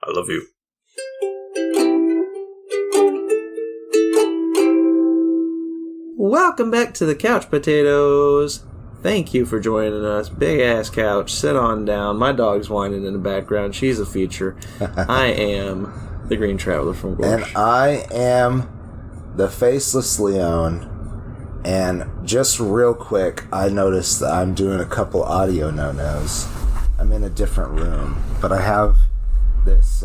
I love you. Welcome back to the Couch Potatoes. Thank you for joining us. Big ass couch. Sit on down. My dog's whining in the background. She's a feature. I am the Green Traveler from Gorxian. And I am the Faceless Leon. And just real quick, I noticed that I'm doing a couple audio no-nos. I'm in a different room, but I have this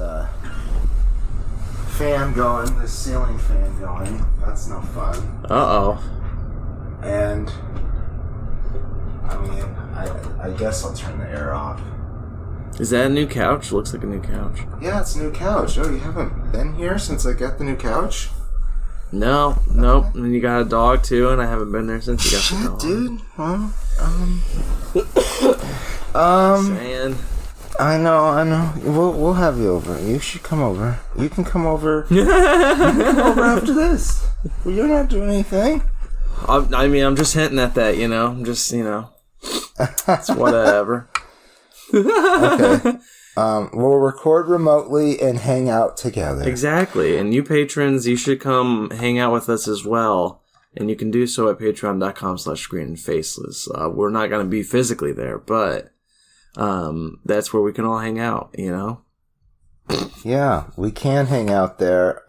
fan going, this ceiling fan going. That's no fun. Uh-oh. And I mean, I guess I'll turn the air off. Is that a new couch? Looks like a new couch. Yeah, it's a new couch. Oh, you haven't been here since I got the new couch? No, nope. And you got a dog too, and I haven't been there since you got the dog. Dude. Well, Saying. I know. We'll have you over. You should come over. You can come over. You can come over after this. Well, you're not doing anything. I mean, I'm just hinting at that, I'm just, it's whatever. Okay. We'll record remotely and hang out together. Exactly. And you patrons, you should come hang out with us as well. And you can do so at patreon.com/screenandfaceless. We're not going to be physically there, but that's where we can all hang out, Yeah, we can hang out there.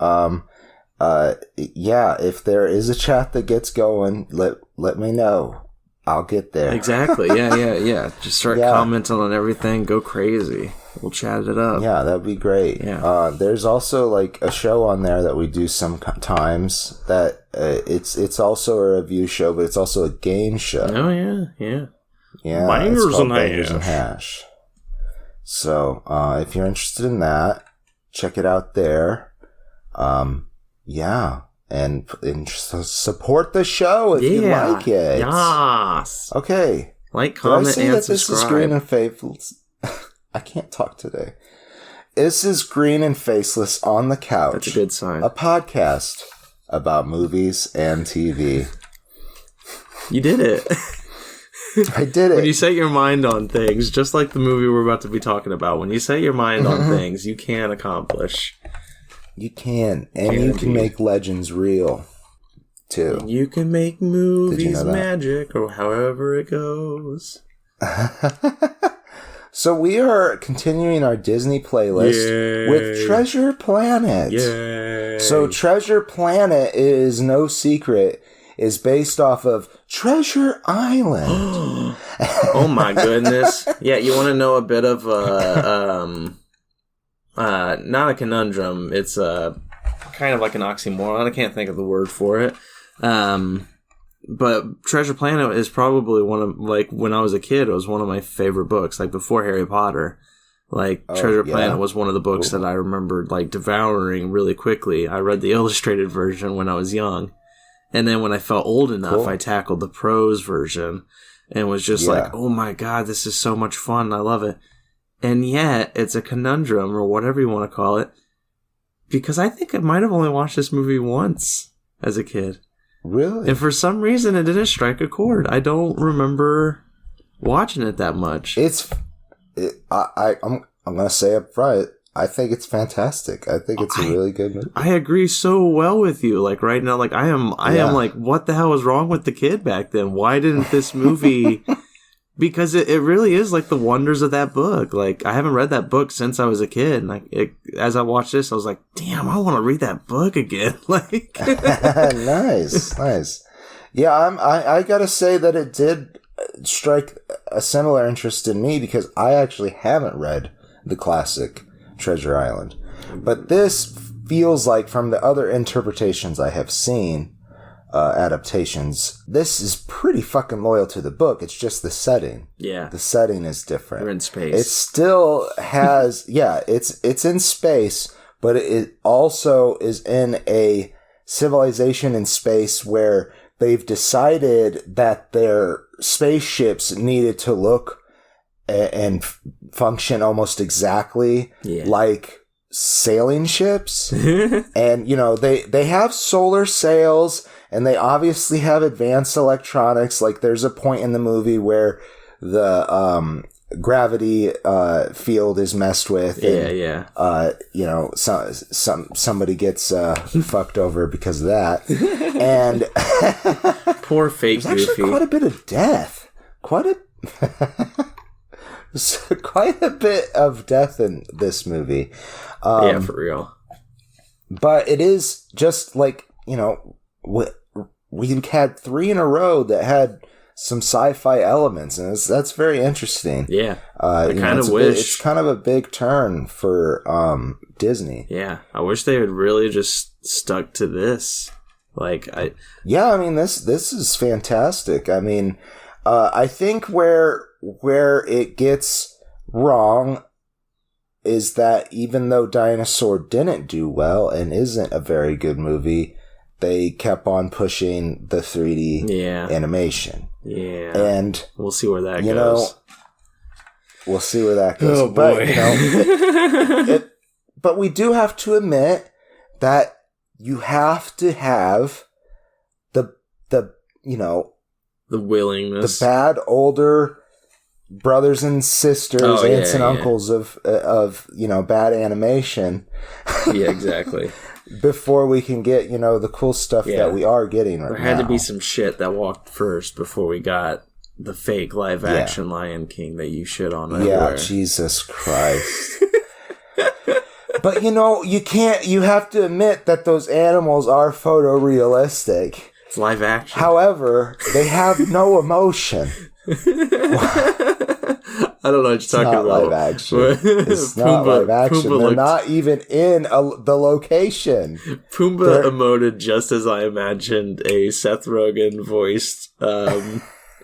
Yeah, if there is a chat that gets going, let me know. I'll get there. Exactly. Yeah. Just start commenting on everything. Go crazy. We'll chat it up. Yeah, that'd be great. Yeah. There's also like a show on there that we do sometimes that it's also a review show, but it's also a game show. Oh yeah. Yeah. Bangers and Hash. So if you're interested in that, check it out there. Yeah. And support the show if you like it. Yes. Okay. Like, comment, and that subscribe. This is Green and Faceless. I can't talk today. This is Green and Faceless on the Couch. That's a good sign. A podcast about movies and TV. You did it. I did it. When you set your mind on things, just like the movie we're about to be talking about, when you set your mind on things, you can accomplish. You can. And you can make legends real, too. And you can make movies magic, or however it goes. So we are continuing our Disney playlist with Treasure Planet. Yay. So Treasure Planet is no secret, is based off of Treasure Island. Oh my goodness. Yeah, you want to know a bit of not a conundrum, it's kind of like an oxymoron. I can't think of the word for it. But Treasure Planet is probably one of, like, when I was a kid, it was one of my favorite books, like, before Harry Potter. Like, Treasure Planet was one of the books that I remembered, like, devouring really quickly. I read the illustrated version when I was young. And then when I felt old enough, I tackled the prose version and was just like, oh my God, this is so much fun. I love it. And yet, it's a conundrum, or whatever you want to call it, because I think I might have only watched this movie once as a kid. Really? And for some reason, it didn't strike a chord. I don't remember watching it that much. I'm going to say up front, I think it's fantastic. I think it's a really good movie. I agree so well with you. Like, right now, like, I am like, what the hell was wrong with the kid back then? Why didn't this movie... Because it really is like the wonders of that book. Like, I haven't read that book since I was a kid. And as I watched this, I was like, damn, I want to read that book again. Like, Nice. Yeah, I gotta say that it did strike a similar interest in me, because I actually haven't read the classic Treasure Island. But this feels like, from the other interpretations I have seen, adaptations, this is pretty fucking loyal to the book. It's just the setting. Yeah. The setting is different. We're in space. It still has, it's in space, but it also is in a civilization in space where they've decided that their spaceships needed to look and function almost exactly like sailing ships. And, they have solar sails, and they obviously have advanced electronics. Like, there's a point in the movie where the gravity field is messed with. And, somebody gets fucked over because of that. And poor fake there's actually Goofy. quite a bit of death. Quite a bit of death in this movie. For real. But it is just like, we had 3 in a row that had some sci-fi elements, and that's very interesting. Yeah, I kind of wish it's kind of a big turn for Disney. Yeah, I wish they had really just stuck to this. I mean, this is fantastic. I mean, I think where it gets wrong is that even though Dinosaur didn't do well and isn't a very good movie, they kept on pushing the 3D animation. Yeah. And we'll see where that goes. We'll see where that goes. Oh, boy. But, but we do have to admit that you have to have the willingness. The bad older brothers and sisters, aunts and uncles of bad animation. Yeah, exactly. Before we can get, the cool stuff that we are getting right now. There had to be some shit that walked first before we got the fake live action Lion King that you shit on everywhere. Yeah, Jesus Christ. But you have to admit that those animals are photorealistic. It's live action. However, they have no emotion. I don't know what you're talking about. Live action. It's not live action. They're not even in the location. Pumbaa emoted just as I imagined a Seth Rogen voiced,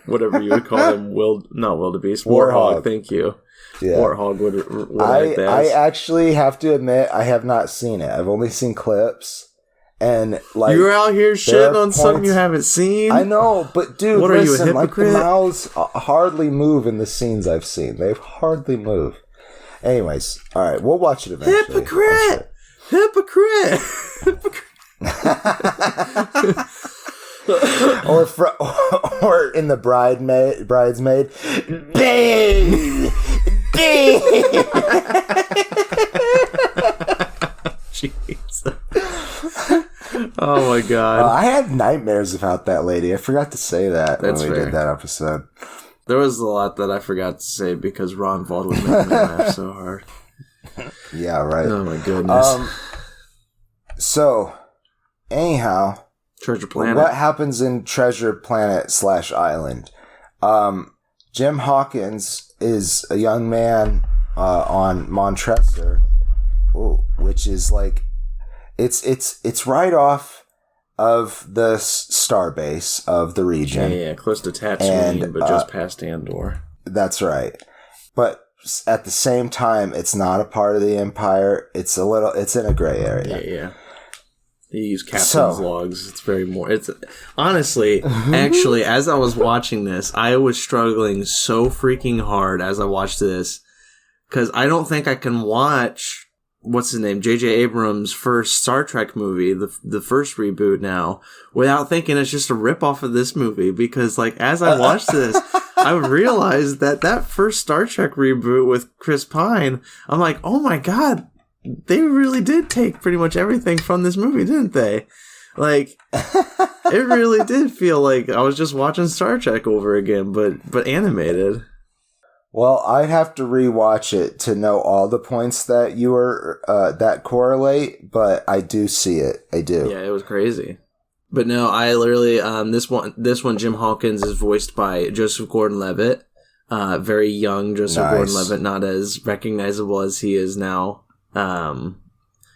whatever you would call him, not wildebeest, warthog. Thank you. Yeah. Warthog would like that. I actually have to admit, I have not seen it. I've only seen clips. And you're out here shitting on something you haven't seen. I know, but dude, what listen, are you, a hypocrite? The mouths hardly move in the scenes I've seen. They hardly move. Anyways, all right, we'll watch it eventually. Hypocrite. or in the bridesmaid. Babe. Jesus. Oh my god. I had nightmares about that lady. I forgot to say that when we did that episode. There was a lot that I forgot to say because Ron Vaughn was making me laugh so hard. Yeah, right. Oh my goodness. So, anyhow, Treasure Planet. What happens in Treasure Planet / Island? Jim Hawkins is a young man on Montresor, which is it's right off of the starbase of the region. Yeah, close to Tatooine, but just past Andor. That's right. But at the same time, it's not a part of the Empire. It's in a gray area. Yeah. You use captain's logs. It's very more. It's honestly, actually, as I was watching this, I was struggling so freaking hard as I watched this because I don't think I can watch what's his name, J.J. Abrams' first Star Trek movie, the first reboot now, without thinking it's just a ripoff of this movie. Because as I watched this, I realized that first Star Trek reboot with Chris Pine, I'm like, oh my god. They really did take pretty much everything from this movie, didn't they? It really did feel like I was just watching Star Trek over again, but animated. Well, I'd have to rewatch it to know all the points that you were that correlate, but I do see it. I do. Yeah, it was crazy. But no, I literally this one Jim Hawkins is voiced by Joseph Gordon-Levitt, very young Joseph Gordon-Levitt, not as recognizable as he is now.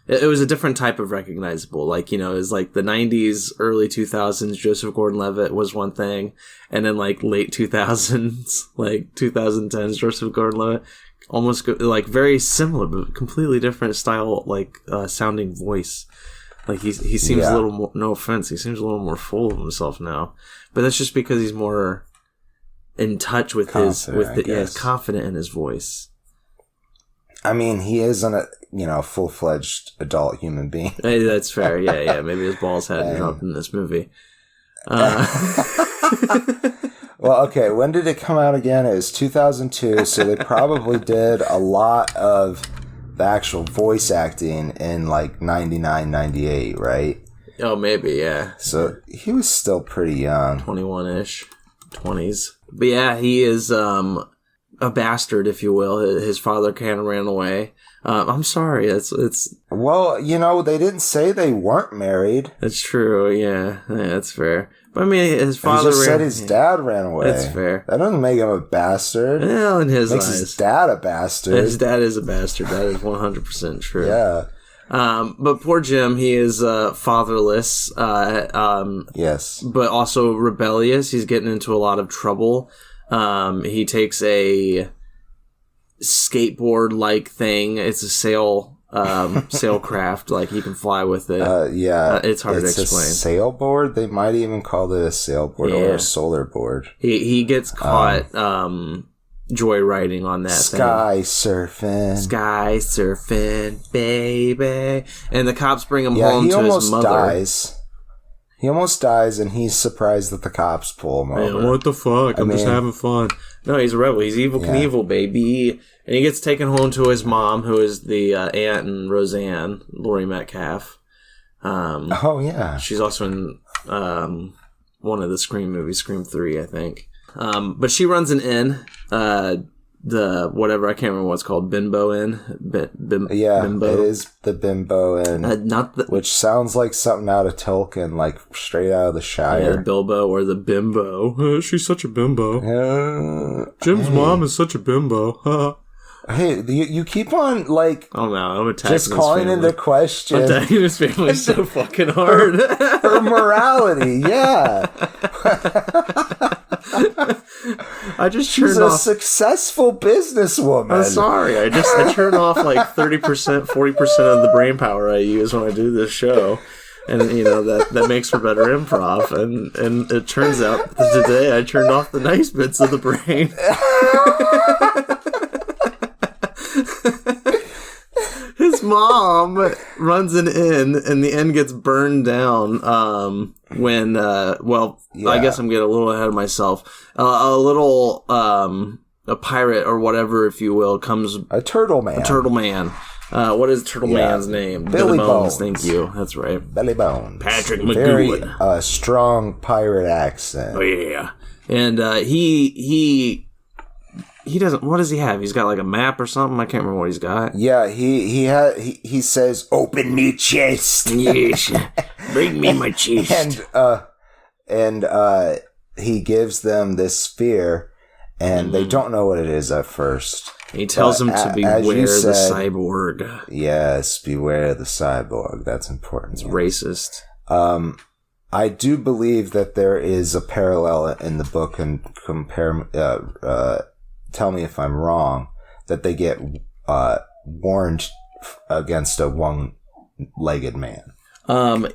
It was a different type of recognizable. It was the 90s, early 2000s, Joseph Gordon-Levitt was one thing. And then late 2000s, 2010s, Joseph Gordon-Levitt, almost very similar, but completely different style, sounding voice. He seems a little more, no offense, he seems a little more full of himself now. But that's just because he's more in touch with he's confident in his voice. I mean, he isn't a full-fledged adult human being. Hey, that's fair. Yeah. Maybe his balls hadn't dropped in this movie. Well, okay, when did it come out again? It was 2002, so they probably did a lot of the actual voice acting in like 99, 98, right? Oh, maybe, yeah. So he was still pretty young. 21-ish. 20s. But yeah, he is a bastard, if you will. His father kind of ran away. I'm sorry. It's. Well, they didn't say they weren't married. That's true. Yeah, that's fair. But I mean, his father he just said his dad ran away. That's fair. That doesn't make him a bastard. Well, in his makes eyes, his dad a bastard. His dad is a bastard. That is 100% true. Yeah. But poor Jim, he is fatherless. Yes. But also rebellious. He's getting into a lot of trouble. He takes a skateboard-like thing. It's a sailcraft. Like, he can fly with it. Yeah. It's hard to explain. It's a sailboard? They might even call it a sailboard or a solar board. He gets caught joyriding on that Sky surfing, baby. And the cops bring him home to his mother. He almost dies, and he's surprised that the cops pull him over. Man, what the fuck? I'm just having fun. No, he's a rebel. He's Evil Knievel, baby. And he gets taken home to his mom, who is the aunt in Roseanne, Laurie Metcalf. Oh, yeah. She's also in one of the Scream movies, Scream 3, I think. But she runs an inn, the whatever, I can't remember what it's called, Bimbo Inn. Bimbo. It is the Bimbo Inn, which sounds like something out of Tolkien, like straight out of the Shire. Yeah, Bilbo or the Bimbo. She's such a bimbo. Jim's mom is such a bimbo. Hey, you keep on, like... Oh, no, I'm attacking just calling into question... I'm attacking his family so fucking hard. Her morality, yeah. I just She's a successful businesswoman. I'm sorry. I turn off like 30%, 40% of the brain power I use when I do this show. And, that makes for better improv. And it turns out that today I turned off the nice bits of the brain. His mom runs an inn, and the inn gets burned down when, I guess I'm getting a little ahead of myself. A pirate or whatever, if you will, comes... A turtle man. What is Turtle Man's name? Billy Bones. Thank you. That's right. Billy Bones. Patrick McGowan. Very strong pirate accent. Oh, yeah. And he doesn't... What does he have? He's got like a map or something? I can't remember what he's got. Yeah, he says, "Open me chest." Yes. Bring me my chest. And he gives them this sphere, and they don't know what it is at first. He tells them to beware the cyborg. Yes, beware the cyborg. That's important. It's racist. I do believe that there is a parallel in the book, and tell me if I'm wrong, that they get warned against a one-legged man.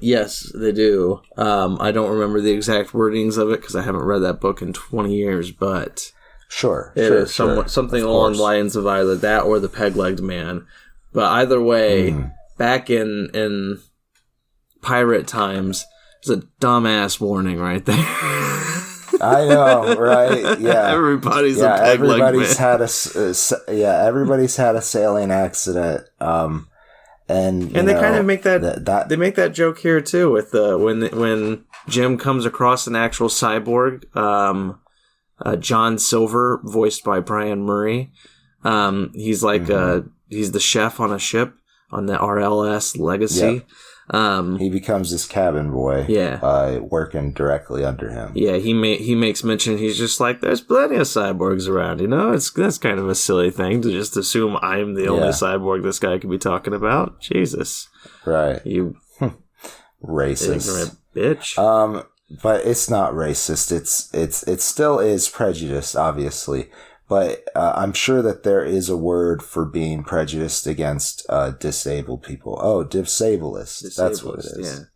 Yes, they do. I don't remember the exact wordings of it because I haven't read that book in 20 years, but it is something along the lines of either that or the peg-legged man. But either way, back in pirate times, it's a dumbass warning right there. I know, right? Yeah, everybody's a peg-legged man. Everybody's had a sailing accident. And they kind of make that they make that joke here too with when Jim comes across an actual cyborg, John Silver, voiced by Brian Murray. He's like he's the chef on a ship on the RLS Legacy. Yep. He becomes this cabin boy. Yeah, working directly under him. Yeah, he makes mention. He's just like, there's plenty of cyborgs around. That's kind of a silly thing to just assume I'm the only cyborg this guy could be talking about. Jesus, right? You racist, ignorant bitch. But it's not racist. It still is prejudice, obviously. But I'm sure that there is a word for being prejudiced against disabled people. Oh, disableist. That's what it is.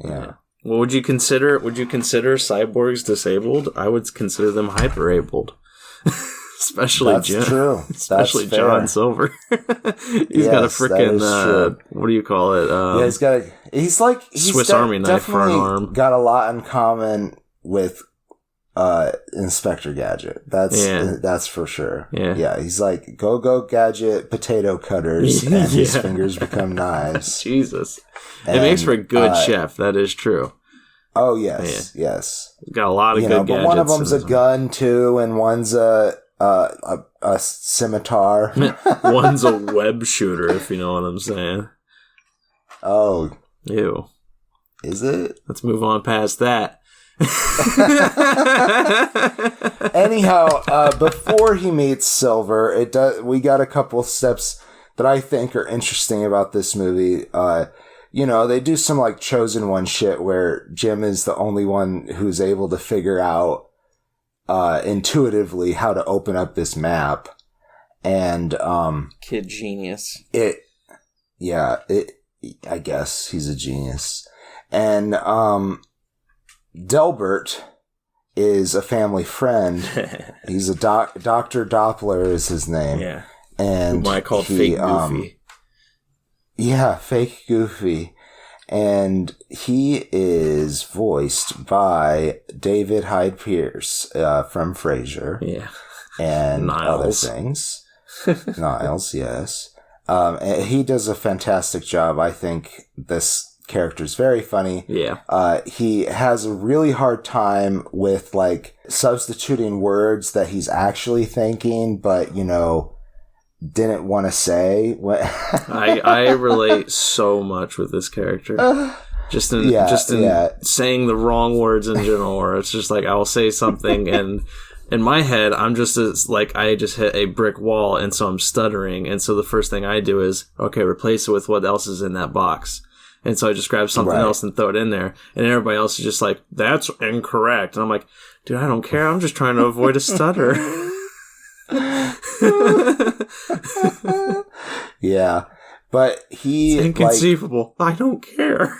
Yeah. Well, would you consider cyborgs disabled? I would consider them hyperabled. Especially That's Jim. True. Especially That's John Silver. He's got a freaking what do you call it? He's Swiss Army knife for an arm. Got a lot in common with Inspector Gadget. That's for sure. Yeah, he's like, go Gadget potato cutters, and his fingers become knives. Jesus. And, it makes for a good chef, that is true. Oh, yes. He's got a lot of good gadgets. But one of them's a gun, too, and one's a scimitar. One's a web shooter, if you know what I'm saying. Oh. Ew. Is it? Let's move on past that. Anyhow, before he meets Silver, we got a couple steps that I think are interesting about this movie. They do some like chosen one shit where Jim is the only one who's able to figure out intuitively how to open up this map. And kid genius. I guess he's a genius. And Delbert is a family friend. He's a Dr. Doppler is his name. Yeah. And who I call fake Goofy. Fake Goofy. And he is voiced by David Hyde Pierce from Frasier. Yeah. And Niles. Other things. Niles, yes. And he does a fantastic job. I think this character's very funny. Yeah. He has a really hard time with like substituting words that he's actually thinking, but didn't want to say. I relate so much with this character. Just in saying the wrong words in general, or it's just like I will say something and in my head I'm just I just hit a brick wall, and so I'm stuttering, and so the first thing I do is replace it with what else is in that box. And so I just grab something else and throw it in there. And everybody else is just like, that's incorrect. And I'm like, dude, I don't care. I'm just trying to avoid a stutter. Yeah. But he... It's inconceivable. I don't care.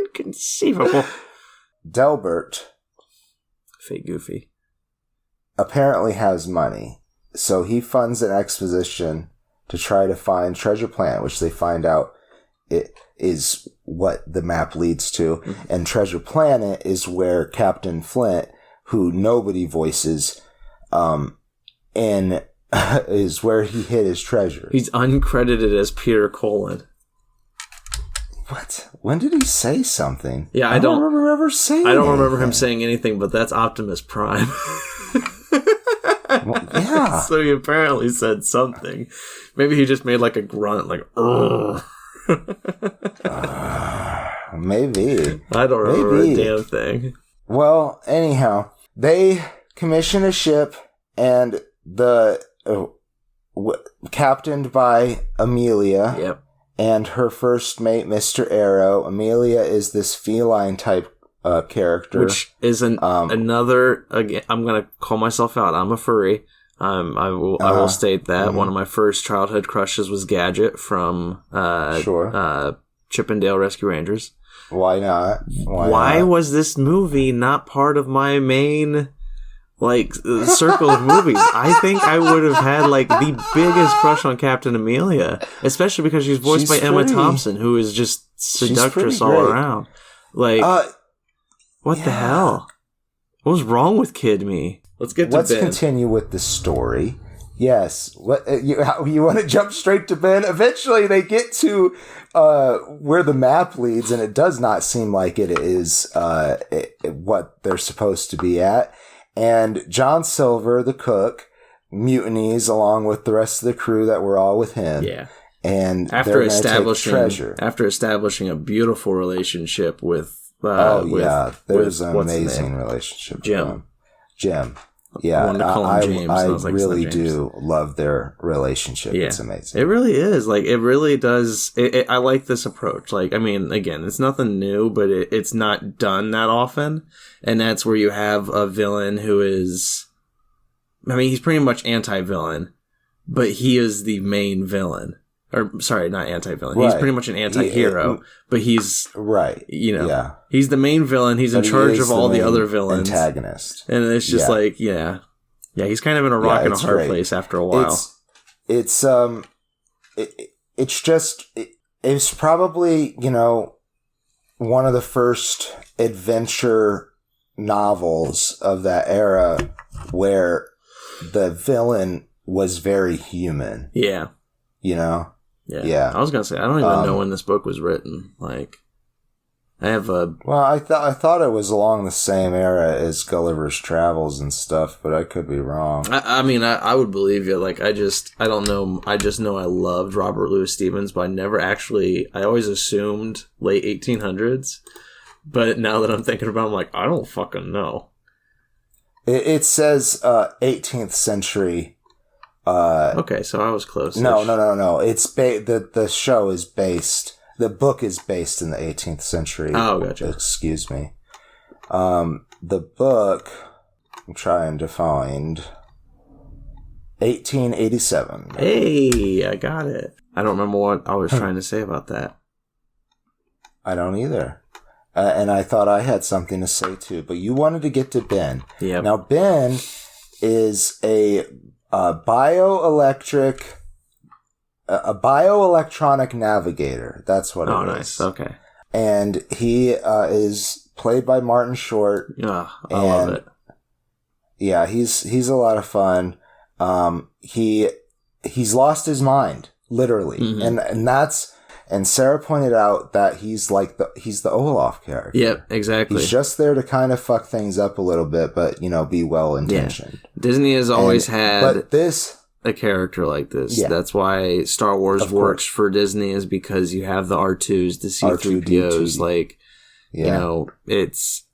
Inconceivable. Delbert. Fake Goofy. Apparently has money. So he funds an exposition to try to find Treasure Planet, which they find out it is what the map leads to. Mm-hmm. And Treasure Planet is where Captain Flint, who nobody voices, and is where he hid his treasure. He's uncredited as Peter Cullen. What? When did he say something? Yeah, I don't remember ever saying I don't remember him saying anything, but that's Optimus Prime. Well, yeah. So he apparently said something. Maybe he just made like a grunt, like, ugh. Maybe. I don't remember a damn thing. Well, anyhow, they commission a ship, and captained by Amelia. Yep. And her first mate, Mr. Arrow. Amelia is this feline type character, which is another. Again, I'm gonna call myself out. I'm a furry. I will state that one of my first childhood crushes was Gadget from Chip and Dale Rescue Rangers. Why not? Why was this movie not part of my main circle of movies? I think I would have had the biggest crush on Captain Amelia, especially because she's voiced by Emma Thompson, who is just seductress all around. What the hell? What was wrong with Kid Me? Let's continue with the story. Yes. What you want to jump straight to Ben? Eventually, they get to where the map leads, and it does not seem like it is what they're supposed to be at. And John Silver, the cook, mutinies along with the rest of the crew that were all with him. Yeah. And after establishing a beautiful relationship with there's an amazing relationship. Jim. Yeah, I really do love their relationship. Yeah. It's amazing. It really is. It really does. I like this approach. Again, it's nothing new, but it's not done that often. And that's where you have a villain who is, he's pretty much anti-villain, but he is the main villain. Or, sorry, not anti-villain. Right. He's pretty much an anti-hero, but he's... Right. He's the main villain. He's in charge of all the other villains. Antagonist. And it's just Yeah, he's kind of in a rock and a hard place after a while. It's probably, one of the first adventure novels of that era where the villain was very human. Yeah. You know? Yeah. I was going to say, I don't even know when this book was written. Like, I have a... Well, I thought it was along the same era as Gulliver's Travels and stuff, but I could be wrong. I mean, I would believe you. Like, I don't know. I just know I loved Robert Louis Stevenson, but I never actually... I always assumed late 1800s. But now that I'm thinking about it, I'm like, I don't fucking know. It says 18th century. Okay, so I was close. No. It's the show is based... The book is based in the 18th century. Oh, gotcha. Excuse me. The book, I'm trying to find 1887. Hey, I got it. I don't remember what I was trying to say about that. I don't either. And I thought I had something to say too, but you wanted to get to Ben. Yeah. Now, Ben is a bioelectronic navigator. That's what it is. Oh, nice. Okay. And he is played by Martin Short. Yeah, I love it. Yeah, he's a lot of fun. He's lost his mind, literally. Mm-hmm. And Sarah pointed out that he's the Olaf character. Yep, exactly. He's just there to kind of fuck things up a little bit, but be well intentioned. Yeah. Disney has always had a character like this. Yeah. That's why Star Wars works for Disney, is because you have the R2s, the C-3POs, like, it's...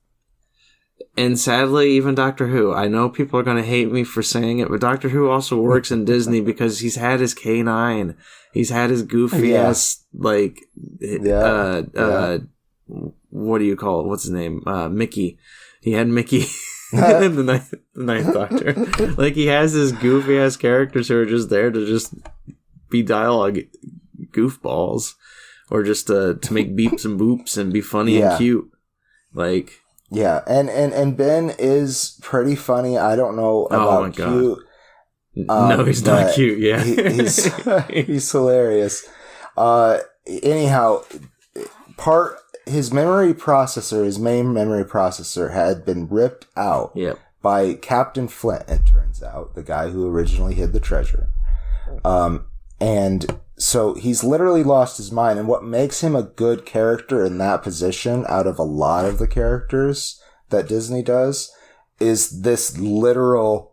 And sadly, even Doctor Who. I know people are going to hate me for saying it, but Doctor Who also works in Disney because he's had his K9. He's had his goofy ass, like, what do you call it? What's his name? Mickey. He had Mickey in the ninth Doctor. Like, he has his goofy ass characters who are just there to just be dialogue goofballs, or just to make beeps and boops and be funny and cute. Like, yeah, and Ben is pretty funny. I don't know about cute. No, he's not cute. Yeah, he's hilarious. Anyhow, his main memory processor had been ripped out by Captain Flint. It turns out, the guy who originally hid the treasure. And so he's literally lost his mind. And what makes him a good character in that position out of a lot of the characters that Disney does is this literal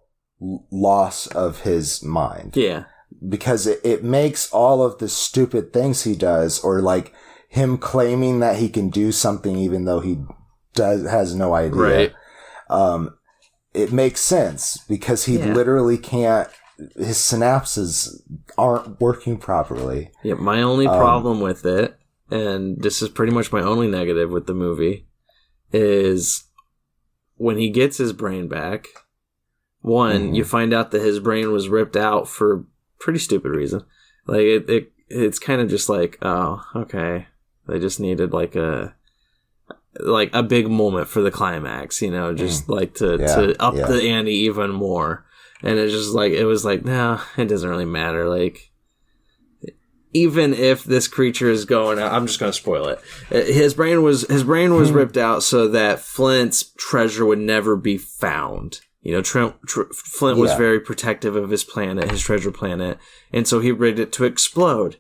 loss of his mind. Yeah. Because it makes all of the stupid things he does, or like him claiming that he can do something even though he has no idea. Right. It makes sense because he literally can't. His synapses aren't working properly. Yeah, my only problem with it, and this is pretty much my only negative with the movie, is when he gets his brain back, you find out that his brain was ripped out for pretty stupid reason. Like, it's kind of just like, oh, okay. They just needed like a big moment for the climax, just like to up the ante even more. And it's just like, it was like, no, it doesn't really matter. Like, even if this creature is going out, I'm just going to spoil it. His brain was ripped out so that Flint's treasure would never be found. Flint was very protective of his planet, his treasure planet. And so he rigged it to explode.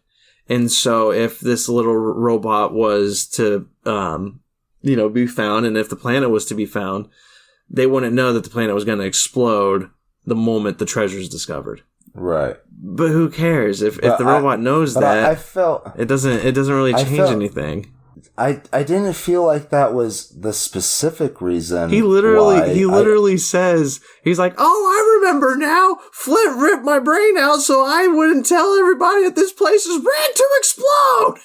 And so if this little robot was to, be found, and if the planet was to be found, they wouldn't know that the planet was going to explode the moment the treasure is discovered. Right. But who cares if the robot knows that? I felt it doesn't really change anything. I didn't feel like that was the specific reason. He literally says, he's like, "Oh, I remember now. Flint ripped my brain out so I wouldn't tell everybody that this place is ready to explode."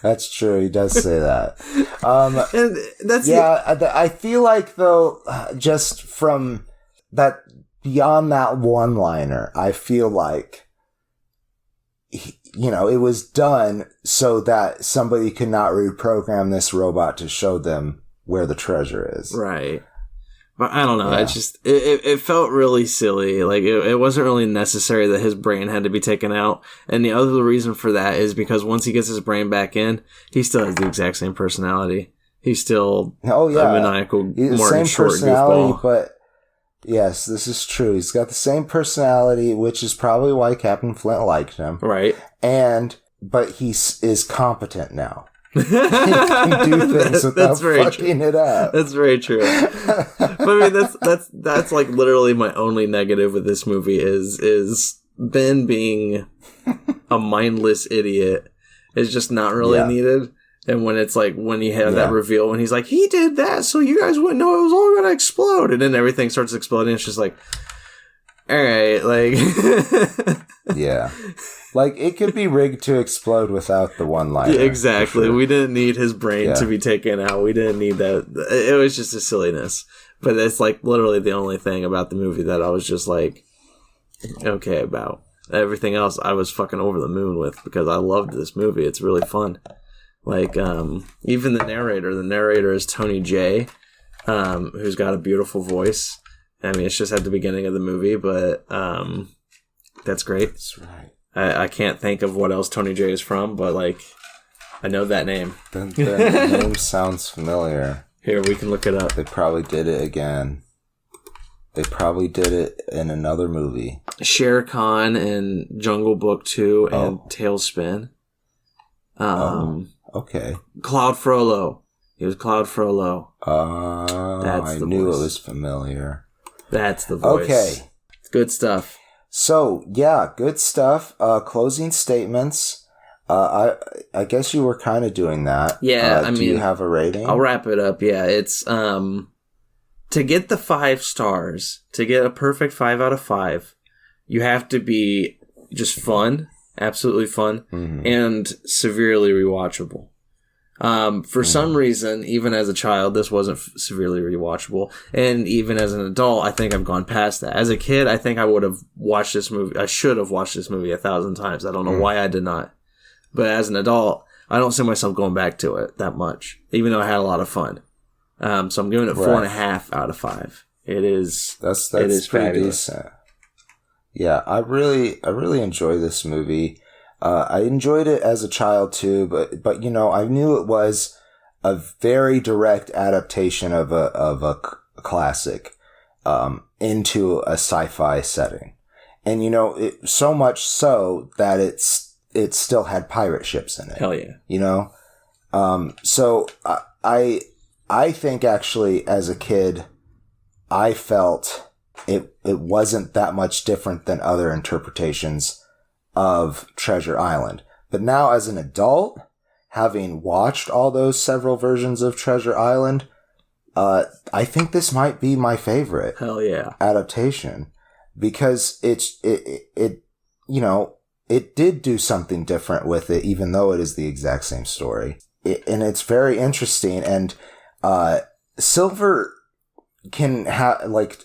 That's true. He does say that. And that's I feel like, though, just from that, beyond that one-liner, I feel like, it was done so that somebody could not reprogram this robot to show them where the treasure is. Right. But I don't know. Yeah. It felt really silly. Like it wasn't really necessary that his brain had to be taken out. And the other reason for that is because once he gets his brain back in, he still has the exact same personality. He's still a maniacal Martin Short goofball. But yes, this is true. He's got the same personality, which is probably why Captain Flint liked him. Right. But he is competent now. He can do things without fucking it up. That's very true. But I mean, that's like literally my only negative with this movie is Ben being a mindless idiot is just not really needed. And when it's like, when you have that reveal, when he's like, he did that so you guys wouldn't know it was all going to explode. And then everything starts exploding. It's just like, all right, like. Yeah. Like, it could be rigged to explode without the one-liner. Yeah, exactly. Sure. We didn't need his brain to be taken out. We didn't need that. It was just a silliness. But it's, like, literally the only thing about the movie that I was just, like, okay about. Everything else I was fucking over the moon with because I loved this movie. It's really fun. Like, even the narrator is Tony J, who's got a beautiful voice. I mean, it's just at the beginning of the movie, but that's great. That's right. I can't think of what else Tony J is from, but, like, I know that name. The name sounds familiar. Here, we can look it up. They probably did it again. They probably did it in another movie. Shere Khan in Jungle Book 2 and Tailspin. Okay. Cloud Frollo. He was Cloud Frollo. I knew it was familiar. That's the voice. Okay. Good stuff. So, yeah, good stuff. Closing statements. I guess you were kind of doing that. Yeah, do you have a rating? I'll wrap it up. Yeah, it's to get the 5 stars, to get a perfect 5 out of 5, you have to be just fun, absolutely fun, and severely rewatchable. For some reason, even as a child, this wasn't severely rewatchable. And even as an adult, I think I've gone past that. As a kid, I think I would have watched this movie. I should have watched this movie 1,000 times. I don't know why I did not. But as an adult, I don't see myself going back to it that much, even though I had a lot of fun. So I'm giving it 4.5 out of 5. It is. That's pretty fabulous. Decent. Yeah, I really enjoy this movie. I enjoyed it as a child too, but you know, I knew it was a very direct adaptation of a classic into a sci-fi setting, and you know, so much so that it still had pirate ships in it. Hell yeah, you know. So I think actually as a kid, I felt it wasn't that much different than other interpretations of Treasure Island. But now as an adult, having watched all those several versions of Treasure Island, I think this might be my favorite. Hell yeah. Adaptation, because it you know, it did do something different with it, even though it is the exact same story. And it's very interesting. And Silver can have, like,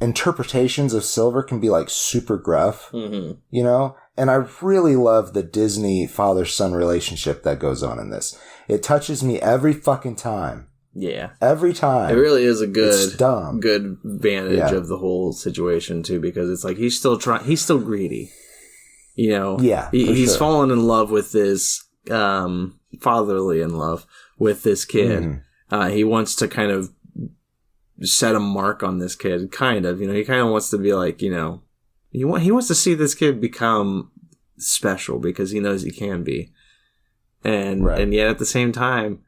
interpretations of Silver can be, like, super gruff, you know? And I really love the Disney father-son relationship that goes on in this. It touches me every fucking time. Yeah. Every time. It really is a good vantage of the whole situation, too, because it's like he's still greedy. You know? Yeah. He's fallen in love with this, fatherly in love with this kid. He wants to kind of set a mark on this kid, kind of. You know, he kind of wants to be like, you know, he wants to see this kid become special because he knows he can be. And yet at the same time,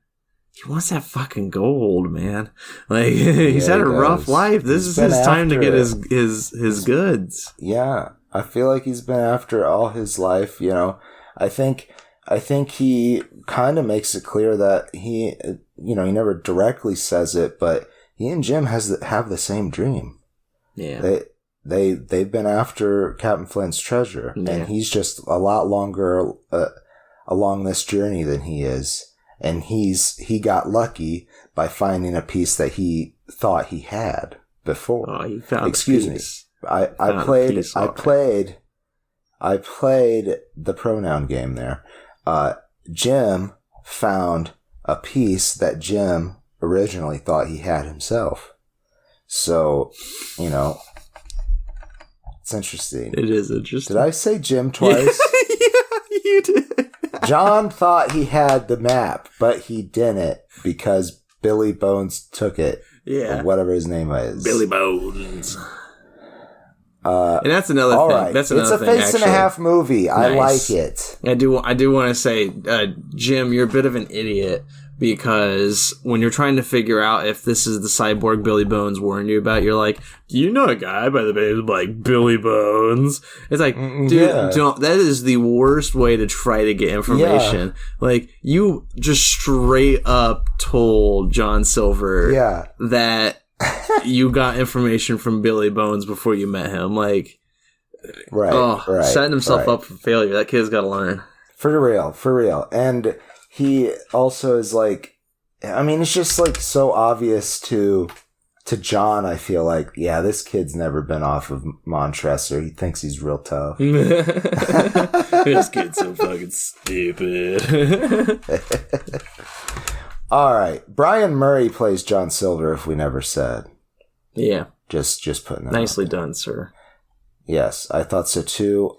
he wants that fucking gold, man. Like, he's had a rough life. This is his time to get his goods. Yeah. I feel like he's been after all his life, you know. I think he kind of makes it clear that he, you know, he never directly says it, but he and Jim have the same dream. Yeah. They've been after Captain Flint's treasure, and he's just a lot longer along this journey than he is. And he got lucky by finding a piece that he thought he had before. Oh, he found Excuse me. I played the pronoun game there. Jim found a piece that Jim originally thought he had himself. So, it's interesting. It is interesting. Did I say Jim twice? Yeah, you did. John thought he had the map, but he didn't because Billy Bones took it. Yeah. Or whatever his name is. Billy Bones. And that's another thing. Right. That's another thing. It's a face and a half movie. Nice. I like it. I do want to say, Jim, you're a bit of an idiot because when you're trying to figure out if this is the cyborg Billy Bones warned you about, you're like, do you know a guy by the name of like Billy Bones? It's like, dude, don't. That is the worst way to try to get information. Yeah. Like, you just straight up told John Silver that you got information from Billy Bones before you met him. Like, setting himself up for failure. That kid's got to learn. For real. And he also is like, I mean, it's just like so obvious to John, I feel like, yeah, this kid's never been off of Montressor. He thinks he's real tough. This kid's so fucking stupid. All right. Brian Murray plays John Silver, if we never said. Yeah. Just putting that nicely done, sir. Yes, I thought so too.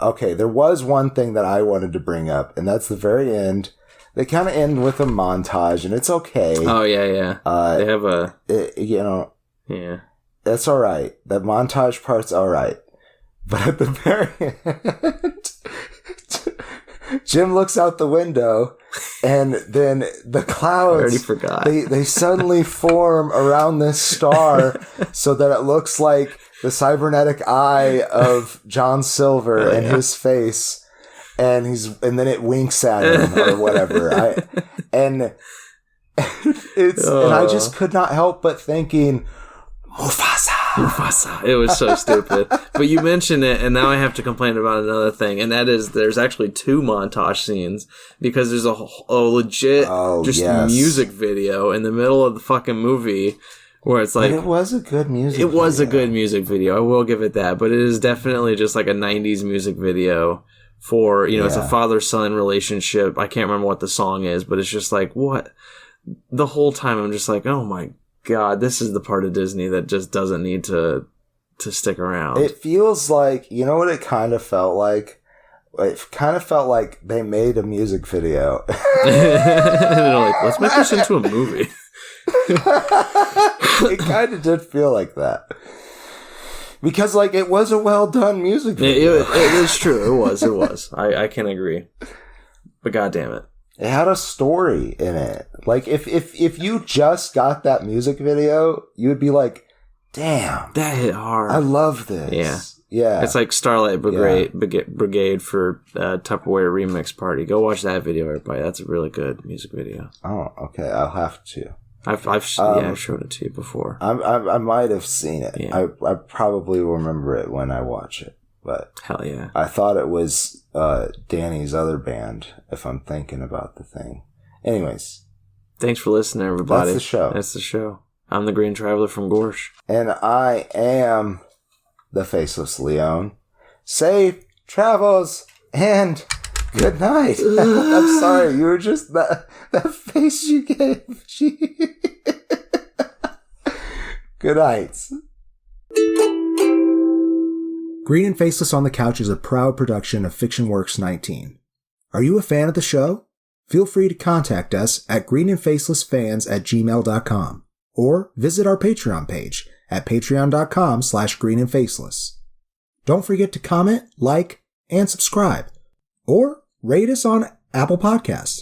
Okay, there was one thing that I wanted to bring up, and that's the very end. They kind of end with a montage, and it's okay. Oh, yeah. They have a... Yeah. That's all right. That montage part's all right. But at the very end, Jim looks out the window, and then the clouds... I already forgot. They suddenly form around this star so that it looks like the cybernetic eye of John Silver and his face... And then it winks at him or whatever. And I just could not help but thinking, Mufasa. It was so stupid. But you mentioned it, and now I have to complain about another thing, and that is there's actually 2 montage scenes because there's a legit music video in the middle of the fucking movie. Where it's like... But it was a good music video. It was a good music video. I will give it that. But it is definitely just like a 90s music video. For, it's a father-son relationship. I can't remember what the song is, but it's just like, what? The whole time I'm just like, oh my God, this is the part of Disney that just doesn't need to stick around. It feels like, you know what it kind of felt like? It kind of felt like they made a music video. They're like, let's make this into a movie. It kind of did feel like that. Because, like, it was a well-done music video. It is true. It was. I can agree. But goddamn it. It had a story in it. Like, if you just got that music video, you would be like, damn. That hit hard. I love this. Yeah. It's like Starlight Brigade for Tupperware Remix Party. Go watch that video, everybody. That's a really good music video. Oh, okay. I'll have to. I've showed it to you before. I might have seen it. Yeah. I probably will remember it when I watch it. But hell yeah, I thought it was Danny's other band. If I'm thinking about the thing. Anyways, thanks for listening, everybody. That's the show. I'm the Green Traveler from Gorsh, and I am the Faceless Leon. Safe travels and. Good night. I'm sorry. You were just that face you gave. Good night. Green and Faceless on the Couch is a proud production of FictionWorks 19. Are you a fan of the show? Feel free to contact us at greenandfacelessfans@gmail.com or visit our Patreon page at patreon.com/greenandfaceless. Don't forget to comment, like, and subscribe. Or rate us on Apple Podcasts.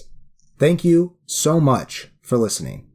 Thank you so much for listening.